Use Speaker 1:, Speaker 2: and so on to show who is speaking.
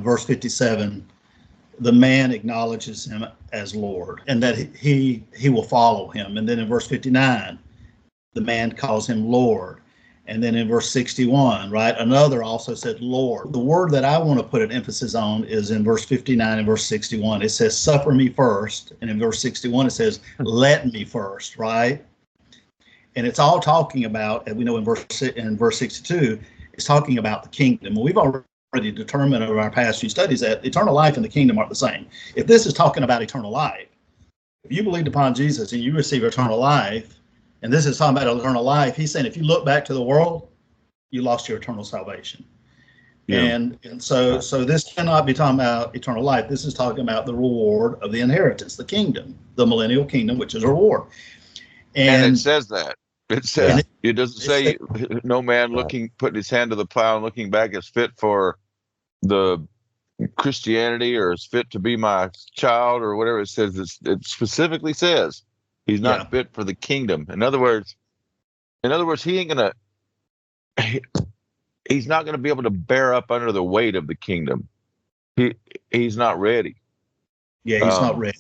Speaker 1: verse 57, the man acknowledges him as Lord, and that he will follow him. And then in verse 59, the man calls him Lord. And then in verse 61, right, another also said Lord. The word that I want to put an emphasis on is in verse 59 and verse 61. It says, suffer me first. And in verse 61, it says, let me first, right? And it's all talking about, as we know in verse 62, it's talking about the kingdom. And we've already determined over our past few studies that eternal life and the kingdom are the same. If this is talking about eternal life, if you believed upon Jesus and you receive eternal life, and this is talking about eternal life, he's saying if you look back to the world, you lost your eternal salvation. Yeah. And so this cannot be talking about eternal life. This is talking about the reward of the inheritance, the kingdom, the millennial kingdom, which is a reward.
Speaker 2: And it says that. It says, it doesn't say no man putting his hand to the plow and looking back is fit for the Christianity or is fit to be my child or whatever. It says, it specifically says he's not fit for the kingdom. In other words, he ain't gonna, he's not gonna be able to bear up under the weight of the kingdom. He's not ready.
Speaker 1: Yeah, he's not ready.